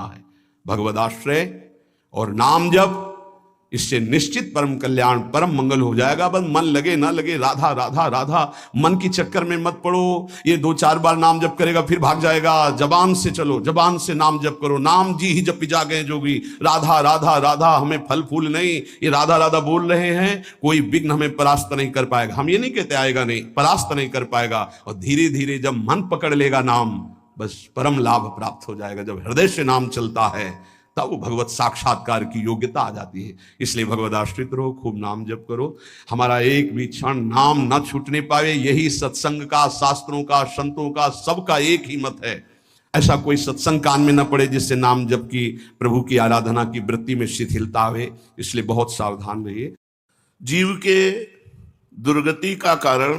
है। भगवद आश्रय और नाम जप, इससे निश्चित परम कल्याण परम मंगल हो जाएगा। बस मन लगे ना लगे, राधा राधा राधा, मन की चक्कर में मत पड़ो। ये 2-4 बार नाम जप करेगा फिर भाग जाएगा। जबान से चलो, जबान से नाम जप करो। नाम जी ही जप जागे जोगी, राधा राधा राधा। हमें फल फूल नहीं, ये राधा राधा बोल रहे हैं, कोई विघ्न हमें परास्त नहीं कर पाएगा। हम ये नहीं कहते आएगा नहीं, परास्त नहीं कर पाएगा। और धीरे धीरे जब मन पकड़ लेगा नाम, बस परम लाभ प्राप्त हो जाएगा। जब हृदय से नाम चलता है तब वो भगवत साक्षात्कार की योग्यता आ जाती है। इसलिए भगवत आश्रित रहो, खूब नाम जप करो। हमारा एक भी क्षण नाम न छूटने पावे, यही सत्संग का, शास्त्रों का, संतों का, सबका एक ही मत है। ऐसा कोई सत्संग कान में न पड़े जिससे नाम जप की, प्रभु की आराधना की वृत्ति में शिथिलता आवे। इसलिए बहुत सावधान रहिए। जीव के दुर्गति का कारण,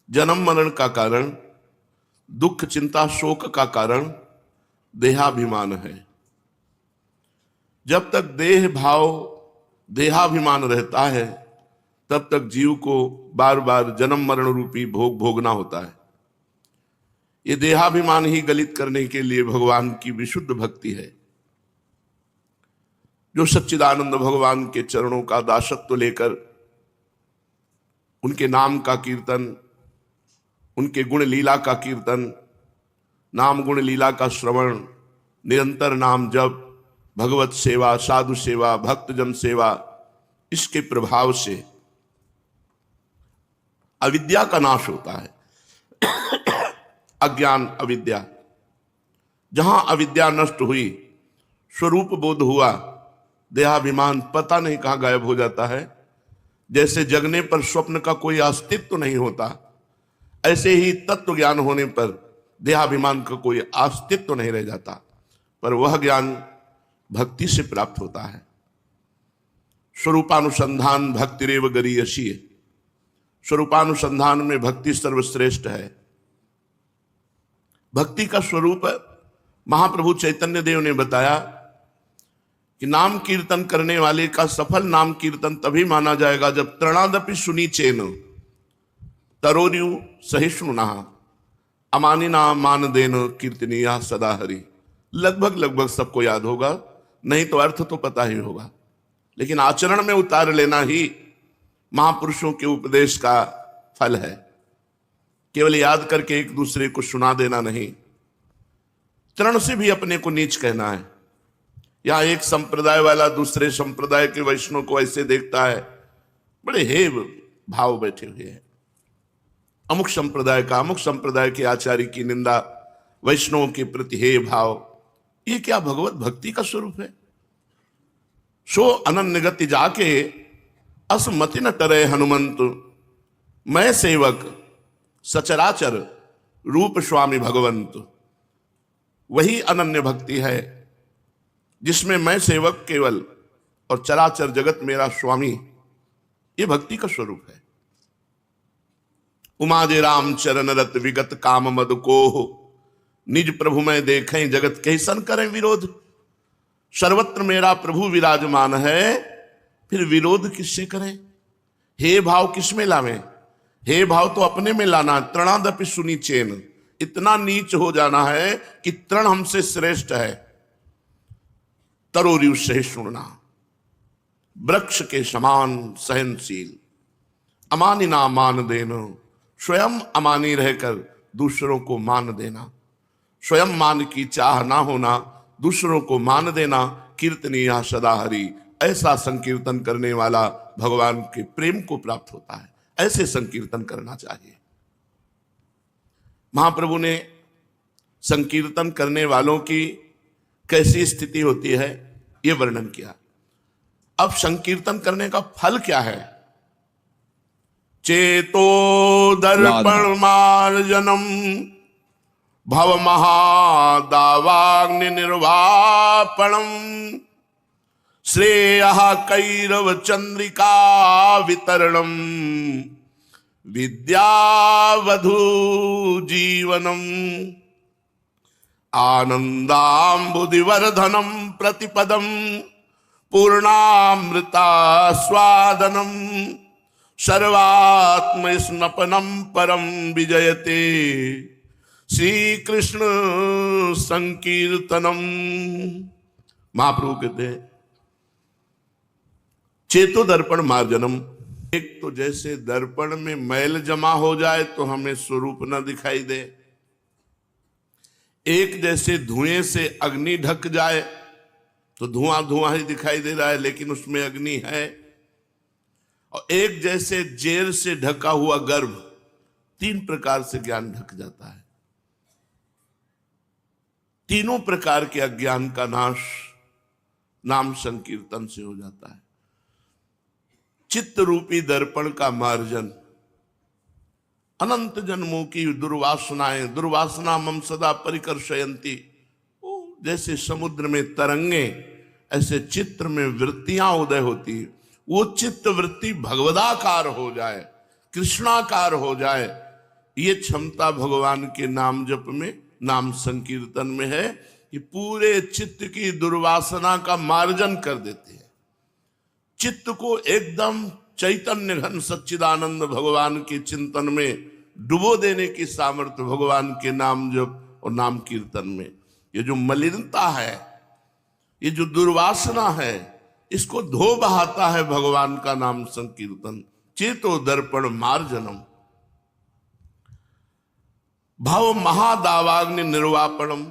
जन्म मरण का कारण, दुख चिंता शोक का कारण देहाभिमान है। जब तक देह भाव देहाभिमान रहता है तब तक जीव को बार बार जन्म मरण रूपी भोग भोगना होता है। ये देहाभिमान ही गलित करने के लिए भगवान की विशुद्ध भक्ति है। जो सच्चिदानंद भगवान के चरणों का दासत्व लेकर उनके नाम का कीर्तन, उनके गुण लीला का कीर्तन, नाम गुण लीला का श्रवण, निरंतर नाम जप, भगवत सेवा, साधु सेवा, भक्तजन सेवा, इसके प्रभाव से अविद्या का नाश होता है। अज्ञान अविद्या, जहां अविद्या नष्ट हुई, स्वरूप बोध हुआ, देहाभिमान पता नहीं कहां गायब हो जाता है। जैसे जगने पर स्वप्न का कोई अस्तित्व नहीं होता, ऐसे ही तत्व ज्ञान होने पर देहाभिमान का कोई अस्तित्व नहीं रह जाता। पर वह ज्ञान भक्ति से प्राप्त होता है। स्वरूपानुसंधान भक्तिरेव गरीयसी, स्वरूपानुसंधान में भक्ति सर्वश्रेष्ठ है। भक्ति का स्वरूप महाप्रभु चैतन्य देव ने बताया कि नाम कीर्तन करने वाले का सफल नाम कीर्तन तभी माना जाएगा जब तृणादपि सुनी चेन तरोर्यु सहिष्णुना अमानिना मान देन कीर्तनिया सदा हरि। लगभग सबको याद होगा, नहीं तो अर्थ तो पता ही होगा, लेकिन आचरण में उतार लेना ही महापुरुषों के उपदेश का फल है। केवल याद करके एक दूसरे को सुना देना नहीं, तृण से भी अपने को नीच कहना है। यहां एक संप्रदाय वाला दूसरे संप्रदाय के वैष्णव को ऐसे देखता है, बड़े हे भाव बैठे हुए हैं। अमुक संप्रदाय का, अमुक संप्रदाय के आचार्य की निंदा, वैष्णवों के प्रति हे भाव, ये क्या भगवत भक्ति का स्वरूप है? सो अनन्य गति जाके असमति न टरे हनुमंत, मैं सेवक सचराचर रूप स्वामी भगवंत। वही अनन्य भक्ति है जिसमें मैं सेवक केवल और चराचर जगत मेरा स्वामी, ये भक्ति का स्वरूप है। उमादे राम चरण रत विगत काम मद को, निज प्रभु में देखें जगत कैसन करें विरोध। सर्वत्र मेरा प्रभु विराजमान है, फिर विरोध किससे करें? हे भाव किस में लावें? हे भाव तो अपने में लाना। तृणादपि सुनी चेन, इतना नीच हो जाना है कि तृण हमसे श्रेष्ठ है। तरोर्यु सहिष्णुना, वृक्ष के समान सहनशील। अमानिना मान देना, स्वयं अमानी रहकर दूसरों को मान देना। स्वयं मान की चाह ना होना, दूसरों को मान देना। कीर्तनीय सदा हरि, ऐसा संकीर्तन करने वाला भगवान के प्रेम को प्राप्त होता है। ऐसे संकीर्तन करना चाहिए। महाप्रभु ने संकीर्तन करने वालों की कैसी स्थिति होती है ये वर्णन किया। अब संकीर्तन करने का फल क्या है? चेतो दर्पण मार्जनम भव महादावाग्नि निर्वापणम श्रेयः कैरव चंद्रिका वितरणम विद्यावधू जीवनम आनंदाम्बुदिवर्धनम प्रतिपदम पूर्णामृता स्वादनम सर्वात्म स्नपनम परम विजयते श्री कृष्ण संकीर्तनम। महाप्रभु कहते हैं चेतो दर्पण मार्जनम। एक तो जैसे दर्पण में मैल जमा हो जाए तो हमें स्वरूप न दिखाई दे, एक जैसे धुएं से अग्नि ढक जाए तो धुआं धुआं ही दिखाई दे रहा है लेकिन उसमें अग्नि है, और एक जैसे जेर से ढका हुआ गर्भ, तीन प्रकार से ज्ञान ढक जाता है। तीनों प्रकार के अज्ञान का नाश नाम संकीर्तन से हो जाता है। चित्त रूपी दर्पण का मार्जन, अनंत जन्मों की दुर्वासनाएं, दुर्वासना मम सदा परिकर्षयंती, जैसे समुद्र में तरंगे ऐसे चित्त में वृत्तियां उदय होती, वो चित्त वृत्ति भगवदाकार हो जाए, कृष्णाकार हो जाए, ये क्षमता भगवान के नाम जप में, नाम संकीर्तन में है कि पूरे चित्त की दुर्वासना का मार्जन कर देते हैं। चित्त को एकदम चैतन्य घन सच्चिदानंद भगवान के चिंतन में डुबो देने की सामर्थ्य भगवान के नाम जप और नाम कीर्तन में। ये जो मलिनता है, ये जो दुर्वासना है, इसको धो बहाता है भगवान का नाम संकीर्तन। चेतो दर्पण मार्जनम भव महादावाग्नि निर्वापणम।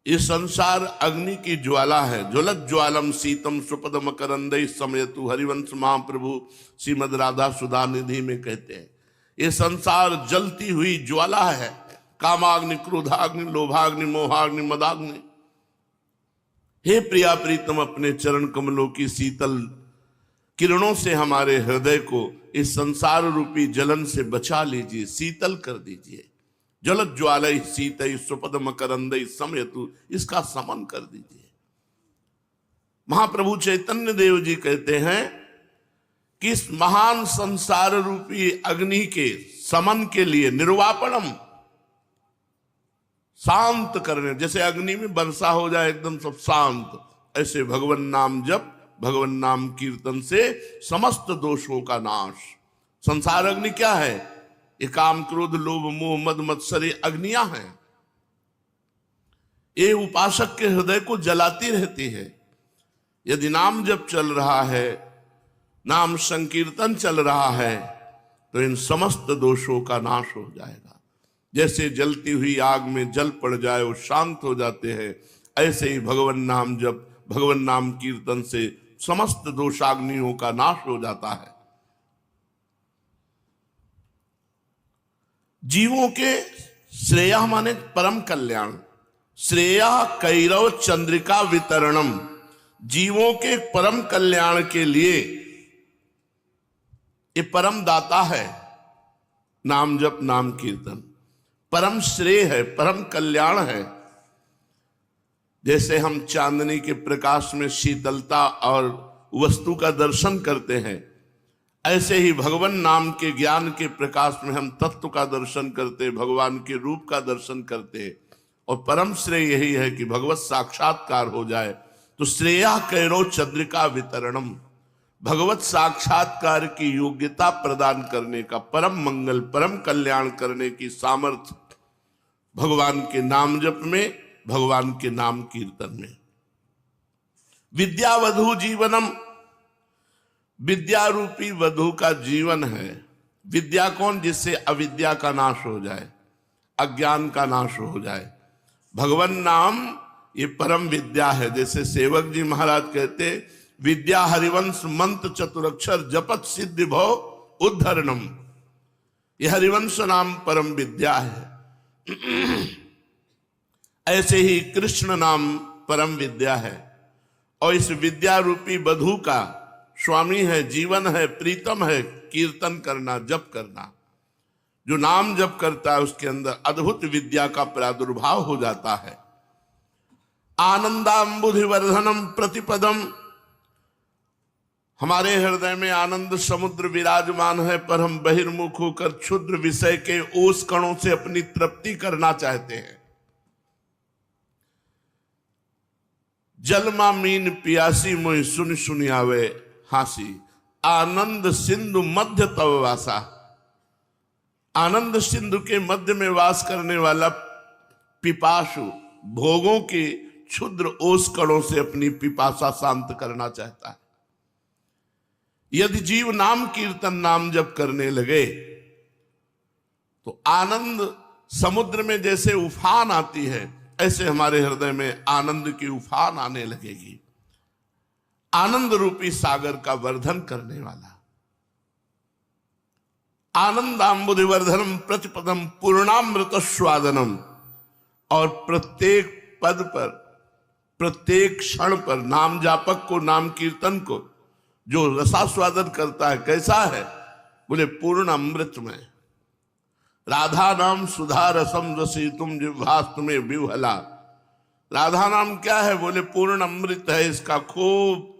ये संसार अग्नि की ज्वाला है। ज्वलत ज्वालम शीतम सुपद मकरंदई समयतु, हरिवंश महाप्रभु श्रीमद राधा सुधा निधि में कहते हैं ये संसार जलती हुई ज्वाला है। कामाग्नि, क्रोधाग्नि, लोभाग्नि, मोहाग्नि, मदाग्नि। हे प्रिया प्रीतम, अपने चरण कमलों की शीतल किरणों से हमारे हृदय को इस संसार रूपी जलन से बचा लीजिए, शीतल कर दीजिए। जलत ज्वालय शीतई सुपद मकरंदई समयतु, इसका समन कर दीजिए। महाप्रभु चैतन्य देव जी कहते हैं कि इस महान संसार रूपी अग्नि के समन के लिए निर्वापणम, शांत करने, जैसे अग्नि में वर्षा हो जाए एकदम सब शांत, ऐसे भगवान नाम जप, भगवान नाम कीर्तन से समस्त दोषों का नाश। संसार अग्नि क्या है? ये काम, क्रोध, लोभ, मोह, मद, मत्सर अग्नियां हैं। ये उपासक के हृदय को जलाती रहती है। यदि नाम जप चल रहा है, नाम संकीर्तन चल रहा है, तो इन समस्त दोषों का नाश हो जाएगा। जैसे जलती हुई आग में जल पड़ जाए वो शांत हो जाते हैं, ऐसे ही भगवान नाम जप, भगवान नाम कीर्तन से समस्त दोषाग्नियों का नाश हो जाता है। जीवों के श्रेय माने परम कल्याण, श्रेय कैरव चंद्रिका वितरणम, जीवों के परम कल्याण के लिए ये परम दाता है नाम जप, नाम कीर्तन। परम श्रेय है, परम कल्याण है। जैसे हम चांदनी के प्रकाश में शीतलता और वस्तु का दर्शन करते हैं, ऐसे ही भगवान नाम के ज्ञान के प्रकाश में हम तत्व का दर्शन करते, भगवान के रूप का दर्शन करते। और परम श्रेय यही है कि भगवत साक्षात्कार हो जाए। तो श्रेया कैरो चंद्रिका वितरणम, भगवत साक्षात्कार की योग्यता प्रदान करने का, परम मंगल, परम कल्याण करने की सामर्थ्य भगवान के नाम जप में, भगवान के नाम कीर्तन में। विद्या वधु जीवनम, विद्या रूपी वधु का जीवन है। विद्या कौन? जिससे अविद्या का नाश हो जाए, अज्ञान का नाश हो जाए। भगवान नाम ये परम विद्या है। जैसे सेवक जी महाराज कहते, विद्या हरिवंश मंत्र चतुरक्षर जपत सिद्धि भव उद्धरणम। ये हरिवंश नाम परम विद्या है। ऐसे ही कृष्ण नाम परम विद्या है। और इस विद्या रूपी वधु का स्वामी है, जीवन है, प्रीतम है कीर्तन करना, जप करना। जो नाम जप करता है उसके अंदर अद्भुत विद्या का प्रादुर्भाव हो जाता है। आनंदाम्बुधिवर्धनम प्रतिपदम, हमारे हृदय में आनंद समुद्र विराजमान है, पर हम बहिर्मुख होकर क्षुद्र विषय के ओस कणों से अपनी तृप्ति करना चाहते हैं। जलमा मीन पियासी मोहि सुन सुन आवे हासी, आनंद सिंधु मध्य तव वासा। आनंद सिंधु के मध्य में वास करने वाला पिपासु भोगों के क्षुद्र ओस कणों से अपनी पिपासा शांत करना चाहता है। यदि जीव नाम कीर्तन नाम जप करने लगे तो आनंद समुद्र में जैसे उफान आती है, ऐसे हमारे हृदय में आनंद की उफान आने लगेगी। आनंद रूपी सागर का वर्धन करने वाला आनंदाम्बुधिवर्धनम प्रतिपदम पूर्णामृत स्वादनम, और प्रत्येक पद पर प्रत्येक क्षण पर नाम जापक को, नाम कीर्तन को जो रसास्वादन करता है, कैसा है? बोले पूर्ण अमृत में। राधा नाम सुधा रसम रसी तुम जिह्वास्तु में विह्वला। राधा नाम क्या है? बोले पूर्ण अमृत है इसका खूब।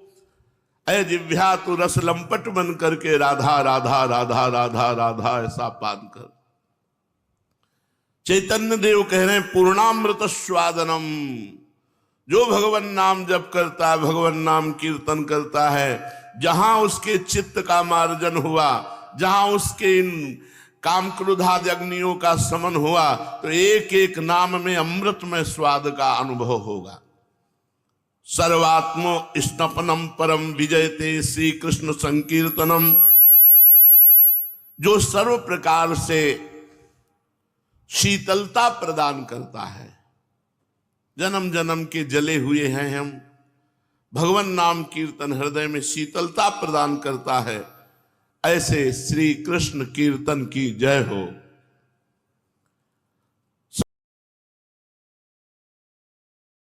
ऐ जिह्वा तू रस लंपट बन करके राधा राधा राधा राधा राधा ऐसा पान कर। चैतन्य देव कह रहे हैं पूर्णामृत स्वादनम। जो भगवान नाम जप करता है, भगवान नाम कीर्तन करता है, जहां उसके चित्त का मार्जन हुआ, जहां उसके इन काम क्रोधादि अग्नियों का समन हुआ, तो एक एक नाम में अमृत में स्वाद का अनुभव होगा। सर्वात्मो स्नपनम परम विजयते श्री कृष्ण संकीर्तनम। जो सर्व प्रकार से शीतलता प्रदान करता है। जन्म जन्म के जले हुए हैं हम, भगवान नाम कीर्तन हृदय में शीतलता प्रदान करता है। ऐसे श्री कृष्ण कीर्तन की जय हो।